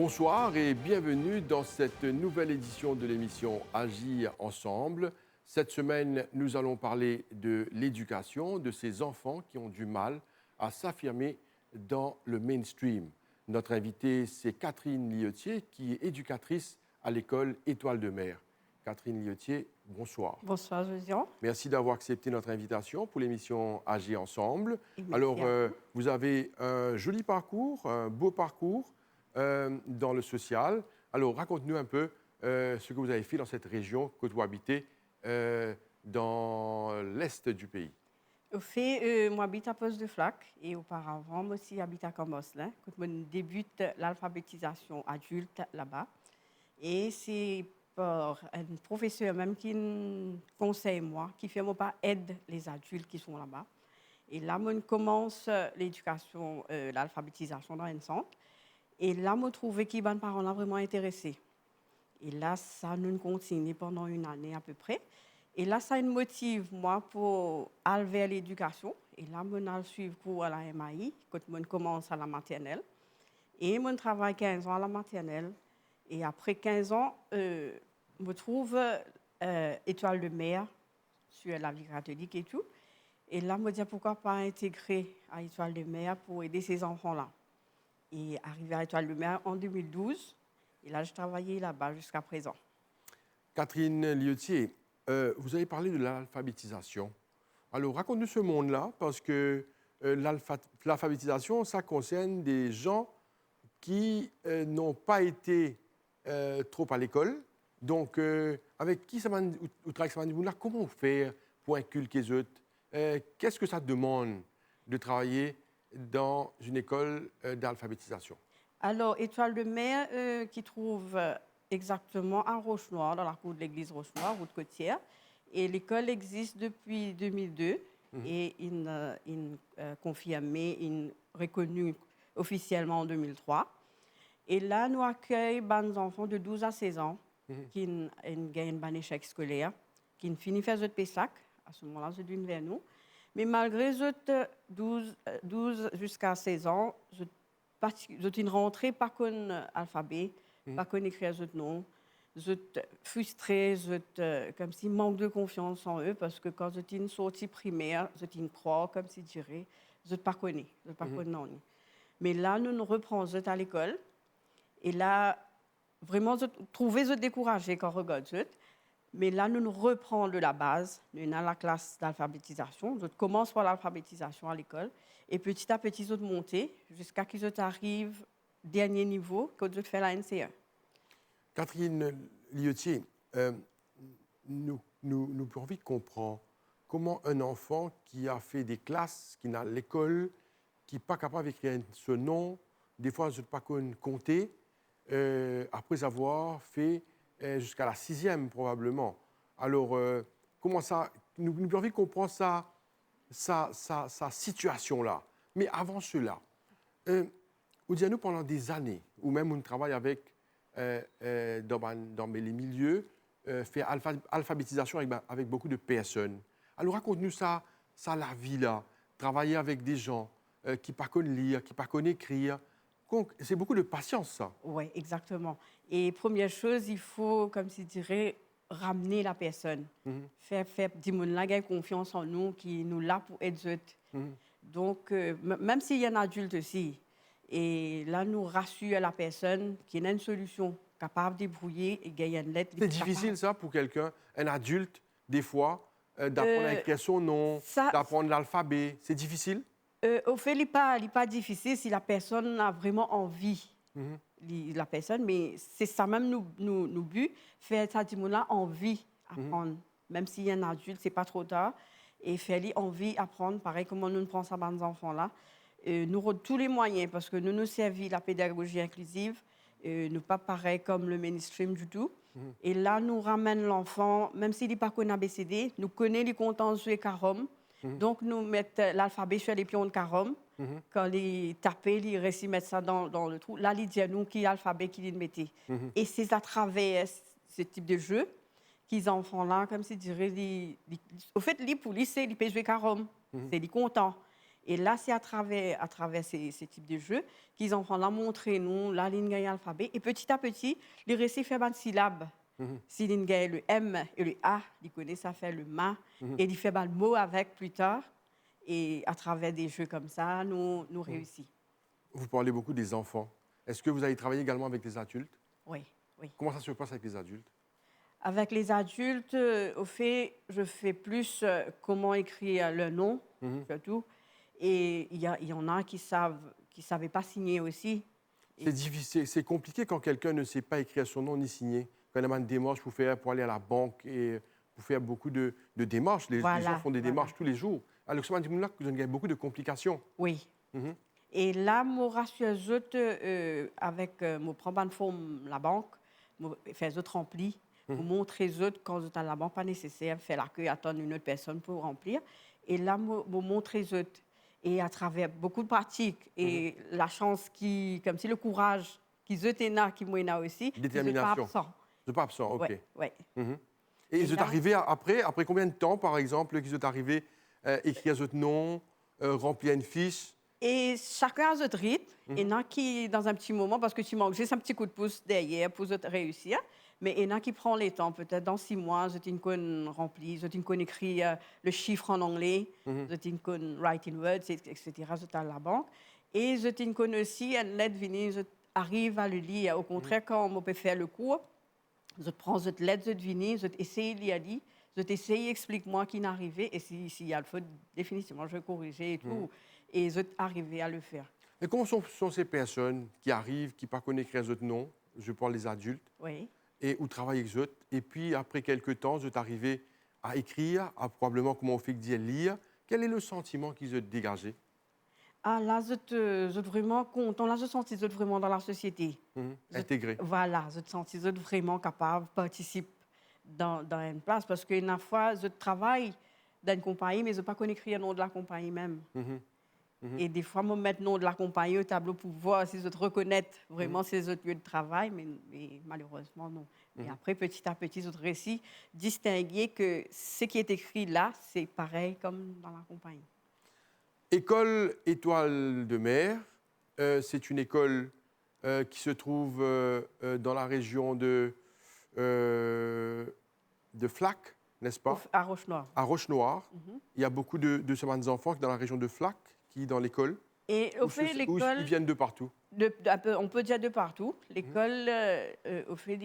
Bonsoir et bienvenue dans cette nouvelle édition de l'émission Agir ensemble. Cette semaine, nous allons parler de l'éducation de ces enfants qui ont du mal à s'affirmer dans le mainstream. Notre invitée, c'est Catherine Liotier, qui est éducatrice à l'école Étoile de Mer. Catherine Liotier, bonsoir. Bonsoir, Josiane. Merci d'avoir accepté notre invitation pour l'émission Agir ensemble. Merci Alors, à vous. vous avez un joli parcours, un beau parcours dans le social. Alors, raconte-nous un peu ce que vous avez fait dans cette région que vous habitez dans l'est du pays. Au fait, moi, j'habite à Poste de Flac et auparavant, moi aussi, j'habite à Camoslin. Quand je débute l'alphabétisation adulte là-bas. Et c'est par un professeur même qui me conseille, moi, qui fait, moi, pas aide les adultes qui sont là-bas. Et là, moi, je commence l'éducation, l'alphabétisation dans un centre. Et là, je trouve que les parents sont vraiment intéressés. Et là, ça nous continue pendant une année à peu près. Et là, ça me motive, moi, pour aller vers l'éducation. Et là, je suis cours à la MAI, quand je commence à la maternelle. Et je travaille 15 ans à la maternelle. Et après 15 ans, je me trouve Étoile de Mer sur la vie catholique et tout. Et là, je me dis pourquoi pas intégrer à Étoile de Mer pour aider ces enfants-là. Et arrivé à Étoile de Mer en 2012. Et là, je travaillais là-bas jusqu'à présent. Catherine Liotier, vous avez parlé de l'alphabétisation. Alors, raconte-nous ce monde-là, parce que l'alphabétisation, ça concerne des gens qui n'ont pas été trop à l'école. Donc, avec qui ça va, comment faire pour inculquer les autres? Qu'est-ce que ça demande de travailler dans une école d'alphabétisation? Alors, Étoile de Mer, qui trouve exactement à Roche-Noire, dans la cour de l'église Roche-Noire, route côtière. Et l'école existe depuis 2002 et il confirmé, il reconnu officiellement en 2003. Et là, nous accueillons des enfants de 12 à 16 ans qui gagnent un échec scolaire, qui finissent faire notre PESAC. À ce moment-là, c'est d'une vers nous. Mais malgré 12 jusqu'à 16 ans, je suis rentrée par un alphabet, par un écrire notre nom. Je suis frustrée, comme si manque de confiance en eux, parce que quand je suis sortie primaire, je suis croix, comme si je dirais, je ne pas connais, je pas connais. Mais là, nous nous reprenons à l'école. Et là, vraiment, je trouvais je découragée quand je regarde. Mais là, nous nous reprenons de la base. Nous avons la classe d'alphabétisation. Je commence par l'alphabétisation à l'école. Et petit à petit, je monte jusqu'à ce que j'arrive au dernier niveau, quand je fais la NC1. Catherine Liotier, nous avons envie de comprendre comment un enfant qui a fait des classes, qui n'a l'école, qui n'est pas capable d'écrire ce nom, des fois, je ne sais pas compter, après avoir fait jusqu'à la 6e probablement. Alors, comment ça, nous avons envie de comprendre sa situation-là. Mais avant cela, vous dites-nous pendant des années, ou même on travaille avec, dans les milieux, fait alphabétisation avec beaucoup de personnes. Alors, raconte-nous ça la vie là, travailler avec des gens qui ne savent pas lire, qui ne savent pas écrire. C'est beaucoup de patience, ça. Oui, exactement. Et première chose, il faut, comme je dirais, ramener la personne. Faire des gens là qui confiance en nous, qui nous là pour aider. Donc, même s'il y a un adulte aussi, et là, nous rassure la personne qu'il y a une solution capable de débrouiller et gagner une lettre. C'est difficile, ça, pour quelqu'un, un adulte, des fois, d'apprendre à écrire son nom, d'apprendre l'alphabet. C'est difficile? Au fait, il n'est pas difficile si la personne a vraiment envie. La personne, mais c'est ça même nous but, faire ça du monde là envie d'apprendre. Même s'il y a un adulte, ce n'est pas trop tard. Et faire envie d'apprendre, pareil comme nous prenons ça dans les enfants là. Nous avons tous les moyens parce que nous servons la pédagogie inclusive, nous pas pareil comme le mainstream du tout. Et là, nous ramènons l'enfant, même s'il n'est pas connu ABCD, nous connaissons les comptes sur les carums. Donc, nous mettons l'alphabet sur les pions de carom. Quand il tape, il réussit à mettre ça dans le trou. Là, il dit à nous qui est l'alphabet qu'il mettait. Et c'est à travers ce type de jeu qu'ils enfants là, comme si dirait, au fait, les poulies, c'est les jouer carom. C'est les contents. Et là, c'est à travers ces types de jeux qu'ils enfants là montré nous la ligne gagne alphabet. Et petit à petit, les récits font une syllabe. Si ligne gagne le M et le A, ils connaissent ça fait le ma. Et ils font le mot avec plus tard. Et à travers des jeux comme ça, nous réussissons. Vous parlez beaucoup des enfants. Est-ce que vous avez travaillé également avec les adultes? Oui, oui. Comment ça se passe avec les adultes? Avec les adultes, au fait, je fais plus comment écrire le nom, surtout. Et il y en a qui savaient pas signer aussi. C'est difficile, c'est compliqué quand quelqu'un ne sait pas écrire son nom ni signer. Quand il y a une démarche pour aller à la banque et pour faire beaucoup de démarches. Les gens font des démarches tous les jours. Alors, ça m'a que vous avez beaucoup de complications. Oui. Et là, je rassure avec mon prendre une forme la banque, je fais les autres remplir, je montre les autres quand à la banque pas nécessaire, faire la queue, attendre une autre personne pour remplir. Et là, je montre les autres. Et à travers beaucoup de pratiques et la chance comme si le courage qu'ils ont là, qui moi aussi, détermination. Ils sont pas absents, ok. Ouais. Et ils sont arrivés après combien de temps, par exemple, qu'ils sont arrivés écrire votre nom, remplir une fiche? Et chacun a son rythme. Il y en a qui, dans un petit moment, parce que tu manques juste un petit coup de pouce derrière pour réussir, mais il y en a qui prennent les temps. Peut-être dans 6 mois, ils ont rempli, ils ont écrit le chiffre en anglais, ils ont writing words, etc. Ils ont à la banque. Et ils ont aussi une lettre venue, ils arrivent à le lire. Au contraire, quand on peut faire le cours, ils prennent cette lettre, ils viennent, ils essayent de lire. Je t'essaye, explique-moi qui n'est arrivé. Et s'il y a le faute, définitivement, je vais corriger et tout. Et je arriver à le faire. Et comment sont ces personnes qui arrivent, qui ne connaissent pas écrire votre nom, je parle des adultes, et où travaillent avec eux, et puis après quelques temps, vous êtes arrivé à écrire, à probablement, comment on fait dire, lire. Quel est le sentiment qu'ils ont dégagé? Ah, là, je suis vraiment content. Là, je sens qu'ils sont vraiment dans la société. Intégré. Voilà, je sens qu'ils sont vraiment capables de participer dans une place. Parce qu'une fois, je travaille dans une compagnie, mais je ne sais pas écrire le nom de la compagnie même. Et des fois, je mets le nom de la compagnie au tableau pour voir si je te reconnais vraiment ces autres lieux de travail, mais malheureusement, non. Et après, petit à petit, autres récits, distinguer que ce qui est écrit là, c'est pareil comme dans la compagnie. École Étoile de Mer, c'est une école qui se trouve dans la région de Flac, n'est-ce pas? À Roche-Noire. À Roche-Noire. Il y a beaucoup de ces enfants dans la région de Flac qui dans l'école. Et au fait, l'école, ils viennent de partout. On peut dire de partout. L'école, au fait,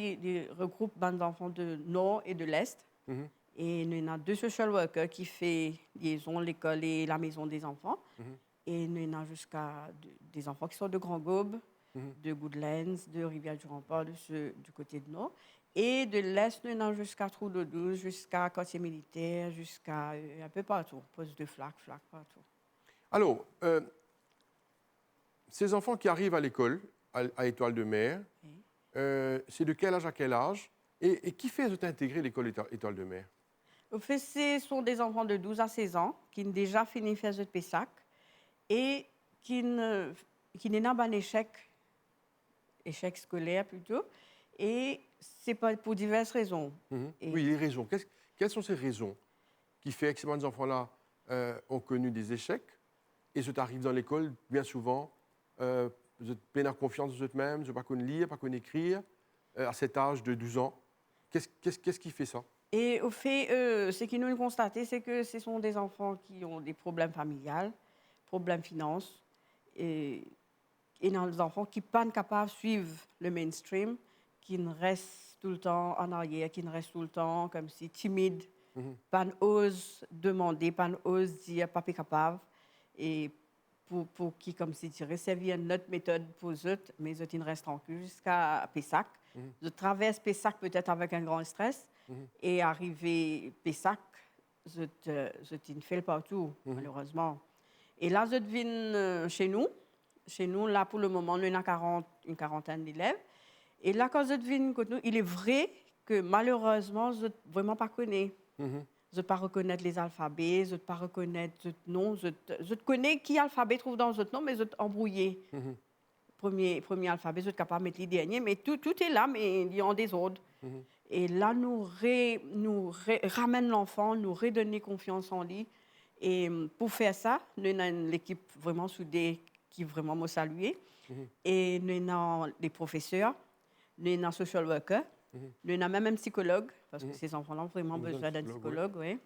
regroupe des enfants de nord et de l'est. Et il y a 2 social workers qui font liaison l'école et la maison des enfants. Et il y a jusqu'à des enfants qui sont de Grand-Gaube, de Goodlands, de Rivière-du-Rempart, du côté de nord. Et de l'est, il y a jusqu'à Trou-de-Douce, jusqu'à Quartier Militaire, jusqu'à un peu partout. Poste de Flac, partout. Alors, ces enfants qui arrivent à l'école, à Étoile de Mer, c'est de quel âge à quel âge? Et qui fait intégrer l'école Étoile de Mer? Au fait, ce sont des enfants de 12 à 16 ans qui ont déjà fini de faire le PESAC et qui n'ont pas un échec scolaire plutôt. Et c'est pas pour diverses raisons. Oui, les raisons. Quelles sont ces raisons qui font que ces enfants-là ont connu des échecs et ils arrivent dans l'école, bien souvent, vous êtes plein de confiance en eux-mêmes, ils ne savent pas lire, pas écrire, à cet âge de 12 ans. Qu'est-ce qui fait ça? Et au fait, ce qu'ils nous ont constaté, c'est que ce sont des enfants qui ont des problèmes familiaux, problèmes finances, et des enfants qui ne sont pas capables de suivre le mainstream, qui ne restent tout le temps en arrière, qui ne restent tout le temps comme si timides, pas n'osent demander, pas n'osent dire pas capable, et pour qui, comme si tu resservis une autre méthode pour eux, mais ils restent tranquilles jusqu'à Pessac. Je traverse Pessac peut-être avec un grand stress, et arrivé Pessac, je ne fais partout, malheureusement. Et là, je viens chez nous. Chez nous, là, pour le moment, nous avons une quarantaine d'élèves. Et là, quand je viens chez nous, il est vrai que malheureusement, je ne vraiment pas connais. Je ne pas reconnaître les alphabets, je ne pas reconnaître le nom. Je connais qui alphabet trouve dans le nom, mais je suis embrouillé. Premier alphabet, je suis capable de mettre les derniers, mais tout est là, mais il y a des ordres. Et là, nous ramène l'enfant, nous redonner confiance en lui. Et pour faire ça, nous avons une équipe vraiment soudée qui vraiment m'a salué. Et nous avons des professeurs, nous avons un social worker, nous avons même un psychologue, parce que ces enfants-là ont vraiment besoin d'un psychologue. Oui.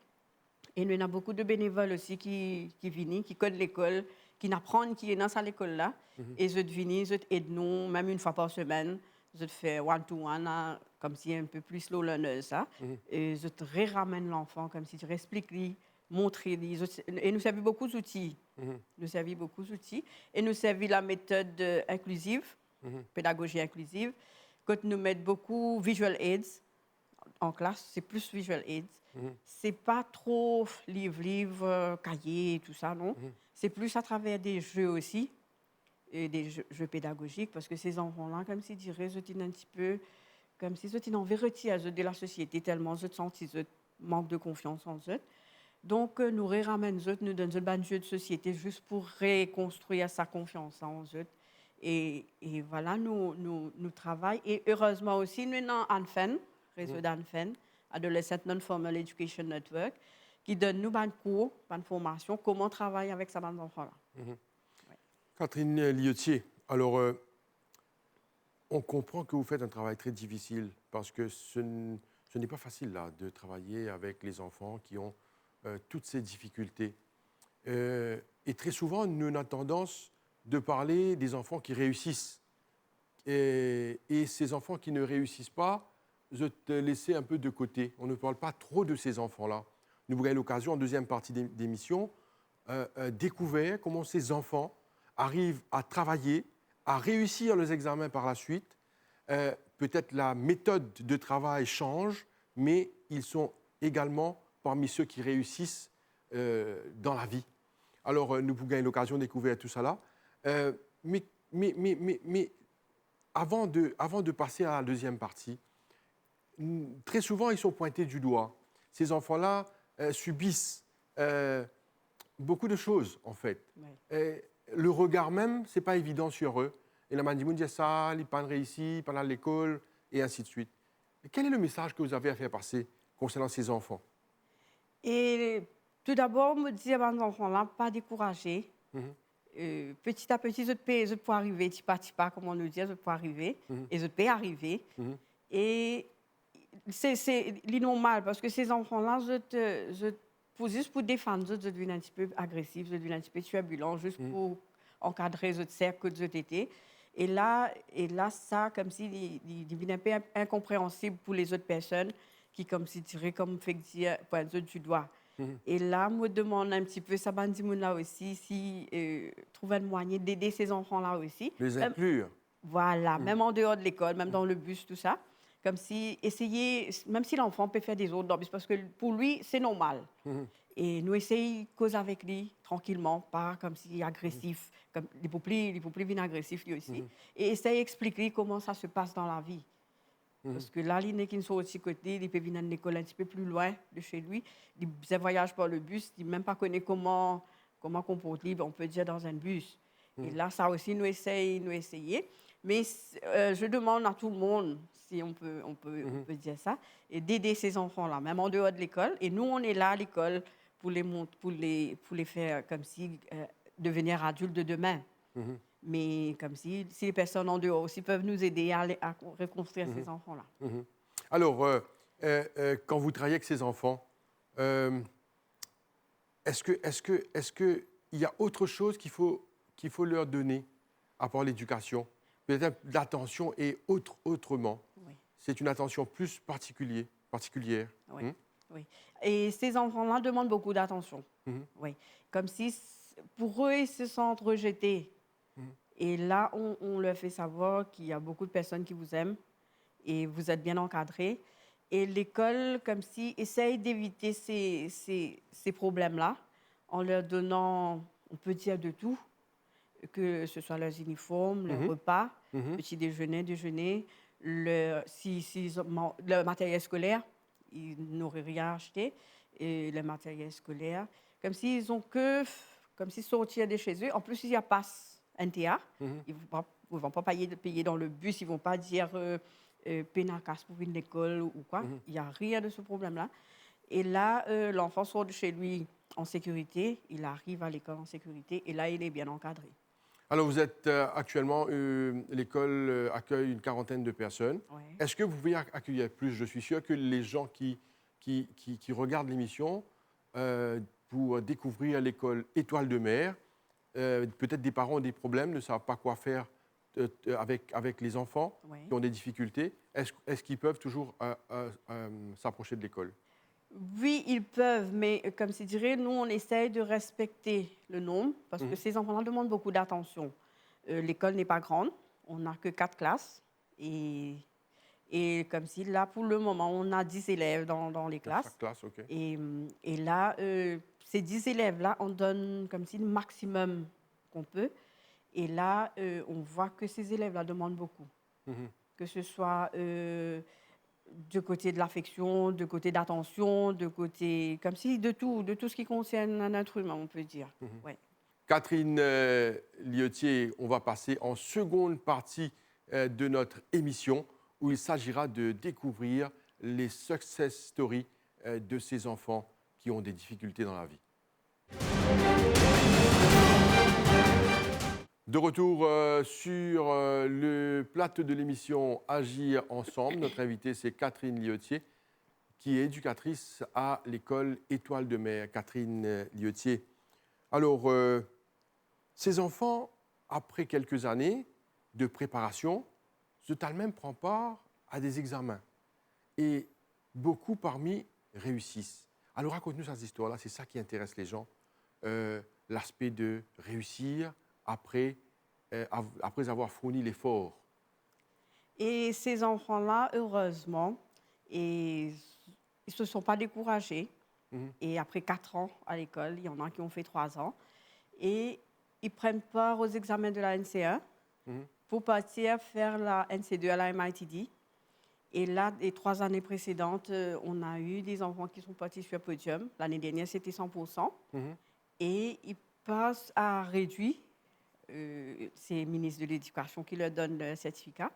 Et nous avons beaucoup de bénévoles aussi qui viennent, qui codent l'école, qui apprennent, qui sont dans cette école-là. Et ils viennent, ils aident nous, même une fois par semaine. Ils font one-to-one, comme si un peu plus slow learner, ça. Et ils ramènent l'enfant, comme si tu expliques-lui, montrez-lui. Et nous servons beaucoup d'outils. Nous servons beaucoup d'outils. Et nous servons la méthode inclusive, pédagogie inclusive. Quand nous mettons beaucoup visual aids en classe, c'est plus visual aids. C'est pas trop livre, cahier, tout ça, non. C'est plus à travers des jeux aussi, et des jeux pédagogiques, parce que ces enfants-là, comme s'ils diraient, ils étaient un petit peu, comme s'ils étaient en vérité de la société, tellement ils sentent qu'ils manquent de confiance en eux. Donc, nous ramènons eux, nous donnons un jeu de société juste pour reconstruire sa confiance en eux. Et voilà, nous travaillons. Et heureusement aussi, nous avons ANFEN, réseau d'ANFEN, Adolescent Non-Formal Education Network, qui donne nous des cours, des formations, comment travailler avec ces enfants-là. Ouais. Catherine Liotier, alors on comprend que vous faites un travail très difficile parce que ce n'est pas facile là, de travailler avec les enfants qui ont toutes ces difficultés. Et très souvent, nous avons tendance de parler des enfants qui réussissent. Et ces enfants qui ne réussissent pas, je te laisser un peu de côté. On ne parle pas trop de ces enfants-là. Nous avons eu l'occasion, en deuxième partie d'émission, découvrir comment ces enfants arrivent à travailler, à réussir les examens par la suite. Peut-être la méthode de travail change, mais ils sont également parmi ceux qui réussissent dans la vie. Alors, nous avons eu l'occasion de découvrir tout ça là. Mais avant de passer à la deuxième partie, très souvent, ils sont pointés du doigt. Ces enfants-là subissent beaucoup de choses, en fait. Ouais. Le regard même, ce n'est pas évident sur eux. Et la mandimoun dit ça, ils pas réussi, ils pas à l'école, et ainsi de suite. Et quel est le message que vous avez à faire passer concernant ces enfants? Et tout d'abord, me dire à ces enfants-là, pas décourager. Petit à petit, je peux arriver, petit pas, comme on nous dit, je peux arriver, et je peux arriver. Et c'est normal, parce que ces enfants-là, juste pour défendre, je deviens un petit peu agressif, je deviens un petit peu turbulent, juste pour encadrer le cercle que je étais. Et là, ça, comme si, il devient un peu incompréhensible pour les autres personnes qui, comme si, tiraient, comme fait dire, pointent du doigt. Et là, me demande un petit peu, ça m'a dit là aussi, si trouver un moyen d'aider ces enfants-là aussi. Les inclure. Voilà, même en dehors de l'école, même dans le bus, tout ça. Comme si, essayer, même si l'enfant peut faire des autres dans le bus, parce que pour lui, c'est normal. Et nous essayons de causer avec lui, tranquillement, pas comme si agressif, comme les poupées viennent agressifs lui aussi. Et essayer d'expliquer comment ça se passe dans la vie. Parce que là, il qui sont aussi côté, il peut venir à l'école un petit peu plus loin de chez lui. Il voyage par le bus, il ne même pas connaît comment comporter, on peut dire, dans un bus. Et là, ça aussi, nous essayons. Mais je demande à tout le monde, si on peut dire ça, et d'aider ces enfants-là, même en dehors de l'école. Et nous, on est là à l'école pour les faire comme si devenir adultes de demain. Mais comme si les personnes en dehors aussi peuvent nous aider à reconstruire ces enfants-là. Alors, quand vous travaillez avec ces enfants, est-ce qu'il y a autre chose qu'il faut leur donner à part l'éducation? Peut-être l'attention et autrement. Oui. C'est une attention plus particulière. Oui. Oui. Et ces enfants-là demandent beaucoup d'attention. Oui. Comme si, pour eux, ils se sentent rejetés. Et là, on leur fait savoir qu'il y a beaucoup de personnes qui vous aiment et vous êtes bien encadrés. Et l'école, comme si, essaye d'éviter ces problèmes-là en leur donnant, on peut dire, de tout, que ce soit leurs uniformes, leurs repas, petit déjeuner, le matériel scolaire, ils n'auraient rien acheté, et le matériel scolaire, comme s'ils ont comme s'ils sortaient de chez eux. En plus, il y a passe NTA, ils ne vont pas payer dans le bus, ils ne vont pas dire pénacas pour venir à l'école ou quoi. Il n'y a rien de ce problème-là. Et là, l'enfant sort de chez lui en sécurité, il arrive à l'école en sécurité, et là, il est bien encadré. Alors, vous êtes actuellement, l'école accueille une quarantaine de personnes. Ouais. Est-ce que vous pouvez accueillir plus? Je suis sûr que les gens qui regardent l'émission pour découvrir l'école Étoile de Mer, peut-être des parents ont des problèmes, ne savent pas quoi faire avec les enfants Ouais. qui ont des difficultés. Est-ce qu'ils peuvent toujours s'approcher de l'école? Oui, ils peuvent, mais comme je dirais, nous, on essaye de respecter le nombre parce que Mhm. ces enfants-là demandent beaucoup d'attention. L'école n'est pas grande, on n'a que 4 classes. Et comme si là, pour le moment, on a 10 élèves dans les Dans chaque classes. classe, OK. Et là, ces 10 élèves-là, on donne comme si le maximum qu'on peut. Et là, on voit que ces élèves-là demandent beaucoup. Mhm. Que ce soit du côté de l'affection, du côté d'attention, de côté, comme si de tout ce qui concerne un être humain, on peut dire. Mhm. Ouais. Catherine Liotier, on va passer en seconde partie de notre émission où il s'agira de découvrir les success stories de ces enfants qui ont des difficultés dans la vie. De retour sur le plateau de l'émission Agir ensemble. Notre invitée, c'est Catherine Liotier, qui est éducatrice à l'école Étoile de Mer. Catherine Liotier. Alors, ces enfants, après quelques années de préparation, même prend part à des examens. Et beaucoup parmi réussissent. Alors raconte-nous cette histoire-là, c'est ça qui intéresse les gens. L'aspect de réussir après avoir fourni l'effort. Et ces enfants-là, heureusement, ils ne se sont pas découragés. Mhm. Et après 4 ans à l'école, il y en a qui ont fait 3 ans. Et ils prennent part aux examens de la NC1 Mhm. pour partir faire la NC2 à la MITD. Et là, les 3 années précédentes, on a eu des enfants qui sont partis sur le podium. L'année dernière, c'était 100%. Mhm. Et ils passent à réduit. C'est le ministre de l'Éducation qui leur donne le certificat.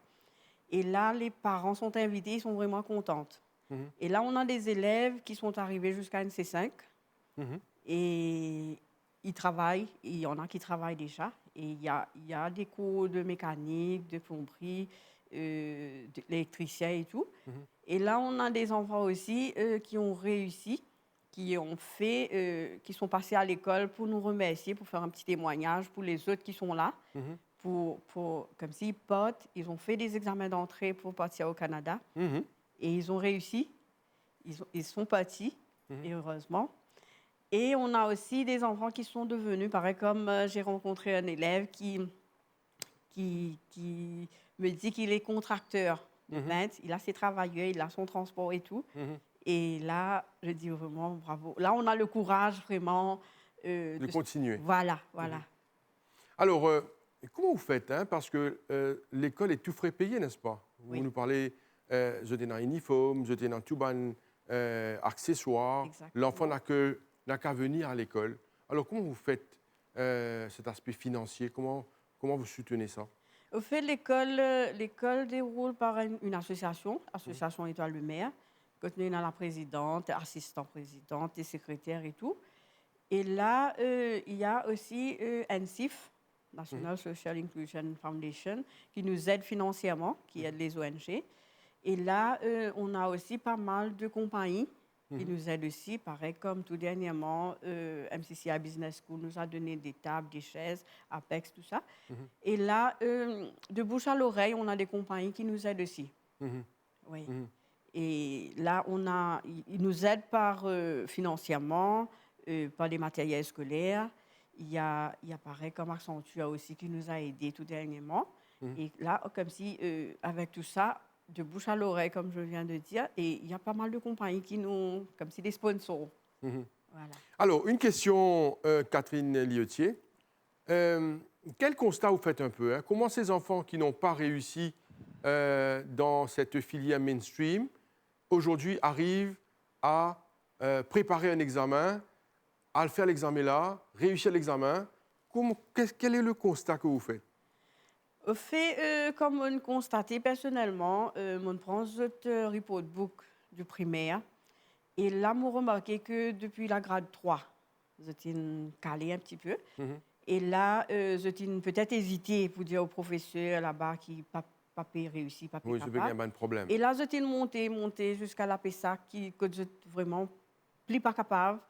Et là, les parents sont invités, ils sont vraiment contents. Mhm. Et là, on a des élèves qui sont arrivés jusqu'à NC5 Mhm. et ils travaillent. Il y en a qui travaillent déjà. Et il y a des cours de mécanique, de plomberie, d'électricien et tout. Mhm. Et là, on a des enfants aussi qui ont réussi, qui sont passés à l'école pour nous remercier, pour faire un petit témoignage pour les autres qui sont là. Mhm. Comme s'ils partent, ils ont fait des examens d'entrée pour partir au Canada Mhm. et ils ont réussi. Ils sont partis, Mhm. et heureusement. Et on a aussi des enfants qui sont devenus, pareil comme j'ai rencontré un élève qui me dit qu'il est contracteur de Mhm. peintre, il a ses travailleurs, il a son transport et tout. Mhm. Et là, je dis vraiment bravo. Là, on a le courage vraiment De continuer. Voilà, voilà. Alors, comment vous faites parce que l'école est tout frais payé, n'est-ce pas? Vous Oui. nous parlez, je donne un uniforme, je donne un tout bon accessoire. Exactement. L'enfant n'a qu'à venir à l'école. Alors, comment vous faites cet aspect financier? Comment vous soutenez ça? Au fait, l'école déroule par une association, Association Étoile de Mer, contenue dans la présidente, assistant présidente, et secrétaire et tout. Et là, il y a aussi NCIF, National Social Inclusion Foundation, qui nous aide financièrement, qui aide les ONG. Et là, on a aussi pas mal de compagnies qui nous aident aussi. Pareil, comme tout dernièrement, MCCI Business School nous a donné des tables, des chaises, Apex, tout ça. Et là, de bouche à l'oreille, on a des compagnies qui nous aident aussi. Mhm. Oui. Mhm. Et là, ils nous aident financièrement, par des matériels scolaires. Il y a pareil comme Accenture aussi qui nous a aidés tout dernièrement. Et là, comme si, avec tout ça, de bouche à l'oreille, comme je viens de dire, et il y a pas mal de compagnies qui nous, comme si des sponsors. Mhm. Voilà. Alors, une question, Catherine Liotier. Quel constat vous faites un peu Comment ces enfants qui n'ont pas réussi dans cette filière mainstream, aujourd'hui arrivent à préparer un examen, à faire l'examen là, réussir l'examen? Quel est le constat que vous faites? Au fait, comme on constate personnellement, on prend ce report book du primaire Et là, j'ai remarqué que depuis la grade 3, j'étais calée un petit peu. Et là, j'étais peut-être hésité pour dire au professeur là-bas qui n'a pas réussi, pas Oui, c'est bien qu'il y a un problème. Et là, j'étais montée jusqu'à la PESA, que j'étais vraiment plus pas capable.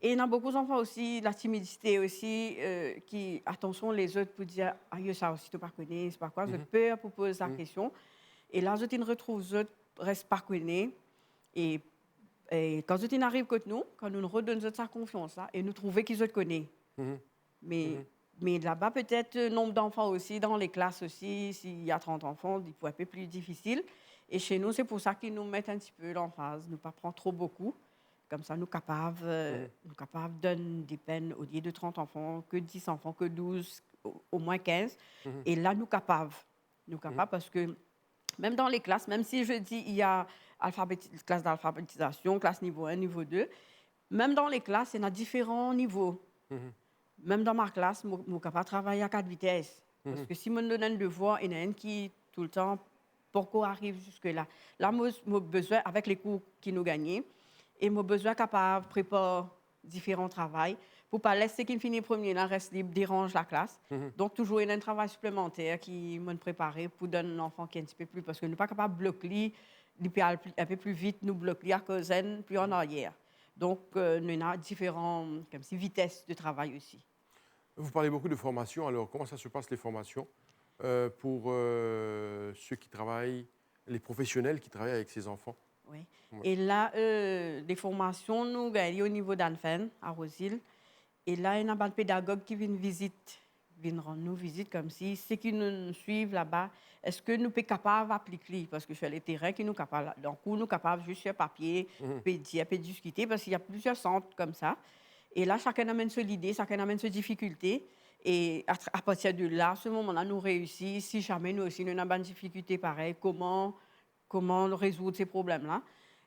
Et il y a beaucoup d'enfants aussi, la timidité aussi, qui, attention, les autres pour dire, ah, ça aussi, tu ne connais, c'est pas quoi, j'ai peur pour poser la question. Et là, je retrouve, je reste pas connais. Et quand je arrive contre nous, quand nous redonnons sa confiance, là, et nous trouvons qu'ils se connaissent. Mais là-bas, peut-être, le nombre d'enfants aussi, dans les classes aussi, s'il y a 30 enfants, il peut être un peu plus difficile. Et chez nous, c'est pour ça qu'ils nous mettent un petit peu l'emphase, ne pas prendre trop beaucoup. Comme ça, nous sommes capables de donner des peines au lieu de 30 enfants, que 10 enfants, que 12, au moins 15. Et là, nous sommes capables. Nous sommes capables parce que même dans les classes, même si je dis il y a classe d'alphabétisation, classe niveau 1, niveau 2, même dans les classes, il y a différents niveaux. Même dans ma classe, je suis capable de travailler à 4 vitesses. Parce que si je donne un devoir, il y en a un qui, tout le temps, pourquoi arrive jusque-là. Là, j'ai besoin, avec les cours qui nous gagnent, et j'ai besoin capable de préparer différents travaux pour ne pas laisser qu'il finisse premier, là, reste libre, dérange la classe. Donc, toujours, il y a un travail supplémentaire qui m'a préparé pour donner un enfant qui est un petit peu plus. Parce que nous ne sommes pas capables de bloquer, un peu plus vite, nous bloquer à cause d'un, puis en arrière. Donc, nous avons différentes comme si, vitesses de travail aussi. Vous parlez beaucoup de formation. Alors, comment ça se passe, les formations pour ceux qui travaillent, les professionnels qui travaillent avec ces enfants? Oui. Et là, les formations, nous gagnons au niveau d'Anfen, à Rosil. Et là, il y a un pédagogue qui vient rendre nous visite comme si ceux qui nous suivent là-bas, est-ce que nous sommes capables d'appliquer? Parce que sur les terrains, qui nous capables, donc nous sommes capables juste sur papier, dire, discuter, parce qu'il y a plusieurs centres comme ça. Et là, chacun amène son idée, chacun amène ses difficultés. Et à partir de là, à ce moment-là, nous réussissons. Si jamais nous aussi, nous avons une difficulté pareille, comment résoudre ces problèmes-là.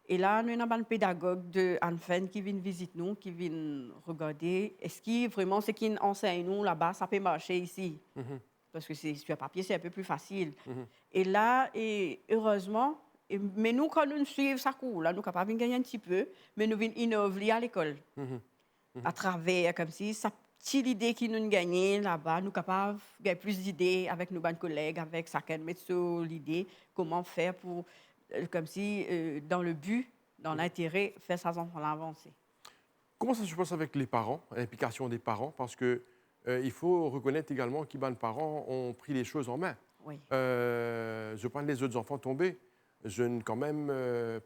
Et là, nous avons un pédagogue de Anfen qui vient visiter nous, qui vient regarder est-ce que vraiment ce qu'il enseigne nous là-bas, ça peut marcher ici. Parce que sur papier, c'est un peu plus facile. Et là, heureusement, mais nous, quand nous suivons ça cours, là, nous sommes capables de gagner un petit peu, mais nous venons innover à l'école. À travers, comme si, sa petite idée qui nous gagne là-bas, nous sommes capables de gagner plus d'idées avec nos collègues, avec chacun mettre sur l'idée, comment faire pour, comme si, dans le but, dans l'intérêt, faire ces enfants-là avancer. Comment ça se passe avec les parents, l'implication des parents? Parce que il faut reconnaître également que les parents ont pris les choses en main. Oui. Je prends les autres enfants tombés. Je n'ai quand même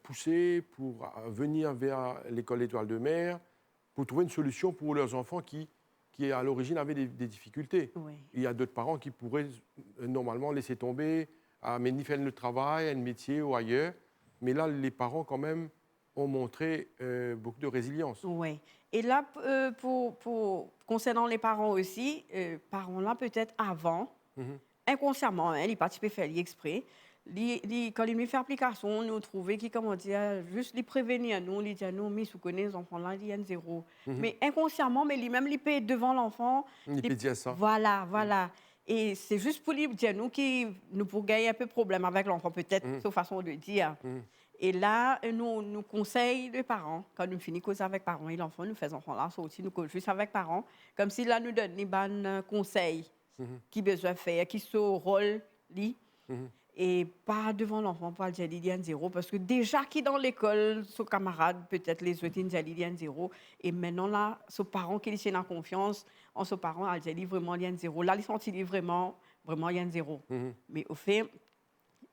poussé pour venir vers l'école Étoile de Mer, pour trouver une solution pour leurs enfants qui à l'origine, avaient des difficultés. Oui. Il y a d'autres parents qui pourraient normalement laisser tomber, mais ni faire le travail, un métier ou ailleurs. Mais là, les parents, quand même, ont montré beaucoup de résilience. Oui. Et là, concernant les parents aussi, parents-là, peut-être avant, inconsciemment, ils participent à faire exprès. Quand ils me font application, nous trouvons qu'ils, comment dire, juste les prévenir, nous, les dire, nous, mais si vous connaissez les enfants-là, il y a un zéro. Mais inconsciemment, mais même les paient devant l'enfant. Ils peut dire ça. Voilà. Et c'est juste pour lui dire, nous pour gagner un peu de problème avec l'enfant, peut-être, c'est une façon de dire. Et là, nous conseillons les parents, quand nous finissons causer avec parents et l'enfant, nous faisons enfant là, aussi nous causons juste avec parents, comme si là, nous donnons des bons conseils qui besoin faire, qui sont rôle, et pas devant l'enfant, pas le dire un zéro, parce que déjà qui dans l'école, son camarade, peut-être les autres, ils disent un zéro, et maintenant là, son parent qui lui a confiance en son parent, elle dit vraiment un zéro. Là, ils sont vraiment un zéro. Mais au fait,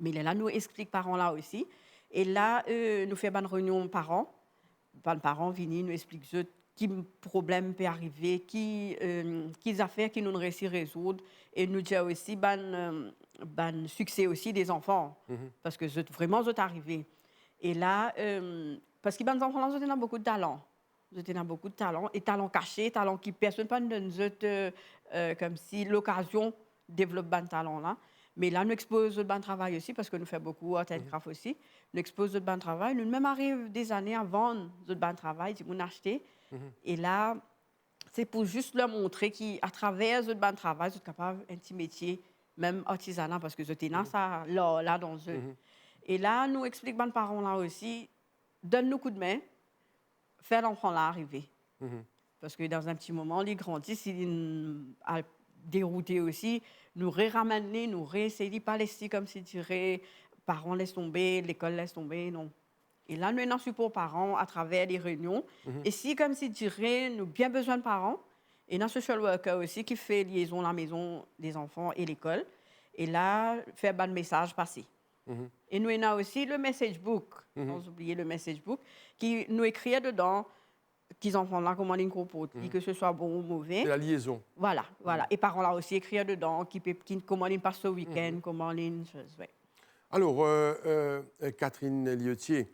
mais là, nous expliquons parents là aussi. Et là, nous faisons une réunion parents. Les parents viennent, nous expliquent qui problème peut arriver, qui affaires qui nous réussissent à résoudre. Et nous disons aussi succès aussi des enfants. Parce que vraiment, c'est arrivé. Et là, parce que les enfants, ils ont beaucoup de talent. Ils ont beaucoup de talent. Et talent caché, talent qui personne ne donne comme si l'occasion de développer ce talent-là. Mais là, nous exposons le bon travail aussi, parce que nous faisons beaucoup art and craft aussi. Nous exposons le bon travail. Nous même arrivons des années à vendre le bon travail, si vous achetez. Et là, c'est pour juste leur montrer qu'à travers le bon travail, vous êtes capable d'un petit métier, même artisanat, parce que vous êtes ça là dans eux. Et là, nous expliquons aux parents là aussi, donne-nous coup de main. faire l'enfant là arriver. Mhm. Parce que dans un petit moment, il grandit, il a dérouté aussi, nous ramener, nous réessayer, pas laisser comme si dirait, parents laissent tomber, l'école laisse tomber, non. Et là, nous avons support parents à travers les réunions. Mhm. Et si, comme si dirait, nous avons bien besoin de parents, et dans social worker aussi qui fait liaison à la maison des enfants et l'école. Et là, faire un message passer. Mhm. Et nous avons aussi le message book, sans oublier le message book, qui nous écrit dedans qu'ils enfants là comment ils comportent, que ce soit bon ou mauvais. C'est la liaison. Voilà, voilà. Et parents là aussi écrire dedans comment ils passent au week-end, comment ils ouais. Alors, Catherine Liotier,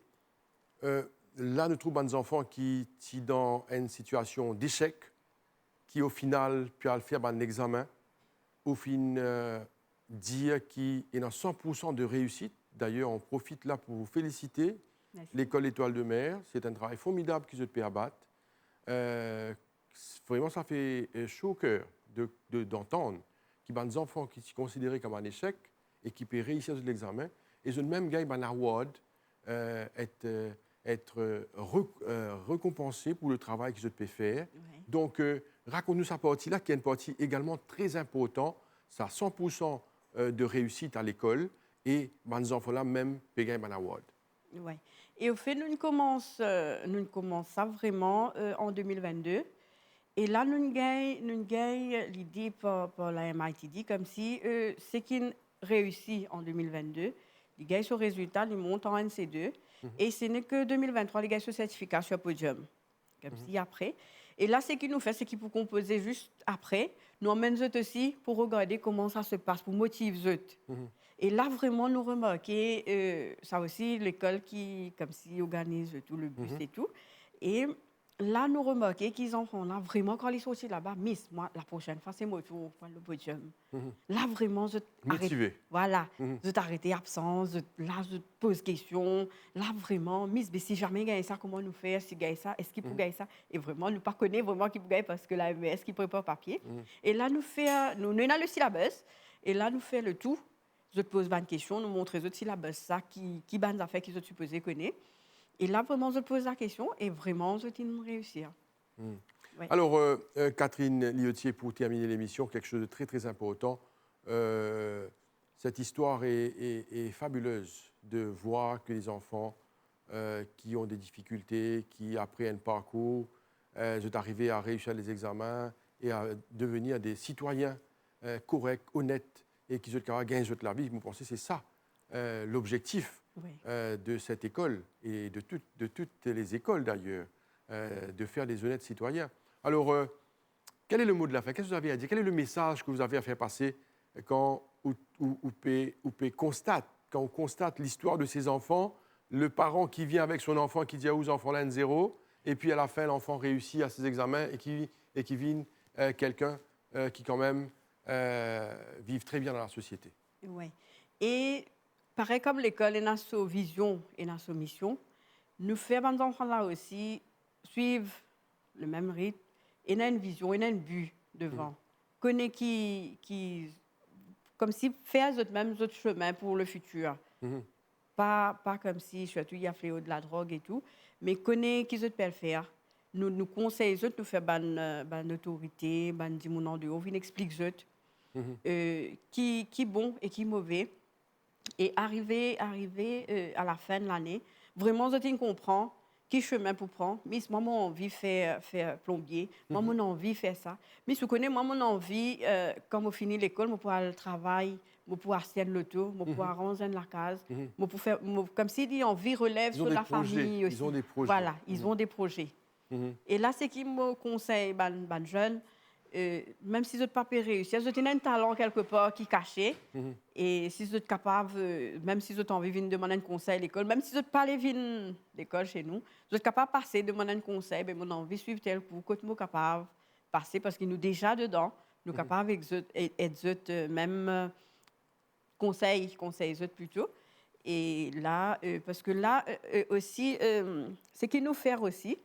là, nous trouvons des enfants qui sont dans une situation d'échec, qui au final peuvent faire un examen, au fin dire qu'il y a 100% de réussite. D'ailleurs, on profite là pour vous féliciter. Merci. L'école Étoile de Mer, c'est un travail formidable qu'ils ont pu abattre. Vraiment, ça fait chaud au cœur d'entendre qu'il y a des enfants qui sont considérés comme un échec et qui peuvent réussir l'examen. Et ils ont même gagné un award, être récompensé pour le travail qu'ils ont pu faire. Ouais. Donc, raconte-nous cette partie-là, qui est une partie également très importante. Ça a 100% de réussite à l'école et les enfants-là même peuvent gagner un award. Ouais. Et au fait, nous commençons ça vraiment en 2022. Et là, nous gagnons l'idée pour la MITD, comme si ce qui réussit en 2022, ils gagnent ce résultat, ils montent en NC2. Et ce n'est que 2023, ils gagnent ce certificat sur podium. Comme si après. Et là, ce qu'il nous fait, c'est qu'il faut composer juste après. Nous emmène aussi pour regarder comment ça se passe, pour motiver eux. Et là, vraiment, nous remarquons, ça aussi, l'école qui, comme si, organise tout le bus et tout. Et là, nous remarquons qu'ils en font là, vraiment, quand ils sont sortis là-bas, Miss, moi, la prochaine fois, c'est moi qui vais prendre le podium. Là, vraiment, je Motivé. Voilà, je t'arrête absent, là, je te pose question. Là, vraiment, Miss, mais si jamais gagne ça, comment nous faire? Si gagne ça, est-ce qu'il peut gagner ça? Et vraiment, nous ne connaissons vraiment qui peut gagner parce que la MES qui prépare papier. Et là, nous avons le syllabus. Et là, nous faisons le tout. Je te pose une question, nous montrons le syllabus, ça, qui bonnes affaires qu'ils ont supposé connaître. Et là, vraiment, je pose la question et vraiment, je t'ai réussir. Ouais. Alors, Catherine Liotier, pour terminer l'émission, quelque chose de très, très important. Cette histoire est fabuleuse de voir que les enfants qui ont des difficultés, qui, après un parcours, sont arrivés à réussir les examens et à devenir des citoyens corrects, honnêtes et qui ont gagné la vie. Vous pensez que c'est ça l'objectif de cette école et de toutes les écoles d'ailleurs, de faire des honnêtes citoyens. Alors, quel est le mot de la fin? Qu'est-ce que vous avez à dire? Quel est le message que vous avez à faire passer quand quand on constate l'histoire de ces enfants, le parent qui vient avec son enfant qui dit à aux enfants là, 0, et puis à la fin, l'enfant réussit à ses examens et qui vit quelqu'un qui quand même vit très bien dans la société. Oui. Et pareil comme l'école est dans sa vision et dans sa mission, nous faisons les enfants là aussi suivre le même rythme et une vision et un but devant. Connaître comme si faire même autre chemin pour le futur. Pas comme si surtout il y a fléau de la drogue et tout, mais connaître qui peuvent faire. Nous conseillons nous faire bonne autorité, bonne dit mon de haut, nous expliquer qui bon et qui mauvais. Et arriver à la fin de l'année, vraiment, je comprends quel chemin pour prendre. Mais moi, mon envie de faire plombier. Moi, mon envie de faire ça. Mais je connais, moi, mon envie, quand je finis l'école, je pourrais aller au travail, je pourrais acheter l'auto, je pourrais ranger la case. Comme s'ils disent envie relève sur la famille aussi. Ils ont des projets. Voilà, ils ont des projets. Et là, c'est qui me conseille, ben jeune, même si vous n'êtes pas réussir, vous avez un talent quelque part qui est caché. Et si vous êtes capable, même si vous avez envie de demander un conseil à l'école, même si vous n'êtes pas allé à l'école chez nous, vous êtes capable de passer, demander un conseil, ben, mon envie de suivre tel cours, que vous êtes capable de passer, parce que nous déjà dedans, nous sommes capables d'être même conseil plutôt. Et là, parce que là aussi, ce qui nous fait aussi,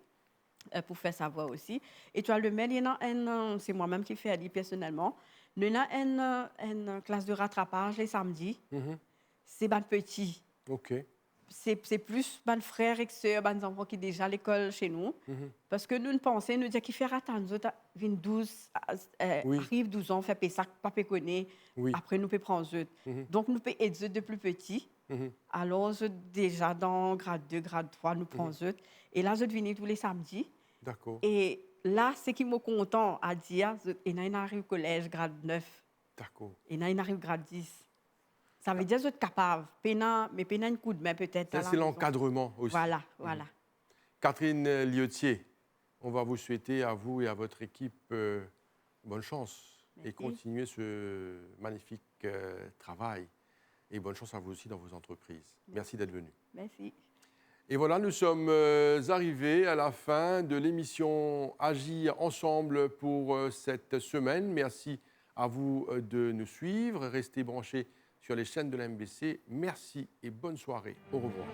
pour faire savoir aussi. Et tu as le mail, c'est moi-même qui fais à dire personnellement. Nous avons une classe de rattrapage les samedis. C'est pas petit. OK. c'est plus mes frères et sœurs, mes enfants qui sont déjà à l'école chez nous. Parce que nous pensons, nous disons qu'il fait attendre, nous avons 12, Oui. arrive 12 ans, fait Pessac, pas connaître. Oui. Après, nous pouvons prendre eux. Donc, nous pouvons aider eux de plus petits. Alors, eux, déjà dans grade 2, grade 3, nous prenons eux. Et là, je viens tous les samedis. D'accord. Et là, ce qui me content à dire, il arrive au collège, grade 9. D'accord. Il arrive grade 10. Ça veut dire que vous êtes capable, mais pénal un coup de main peut-être. Ça, c'est l'encadrement aussi. Voilà, voilà. Catherine Liotier, on va vous souhaiter à vous et à votre équipe bonne chance. Merci. Et continuer ce magnifique travail. Et bonne chance à vous aussi dans vos entreprises. Merci d'être venu. Merci. Et voilà, nous sommes arrivés à la fin de l'émission Agir ensemble pour cette semaine. Merci à vous de nous suivre. Restez branchés sur les chaînes de la MBC. Merci et bonne soirée. Au revoir.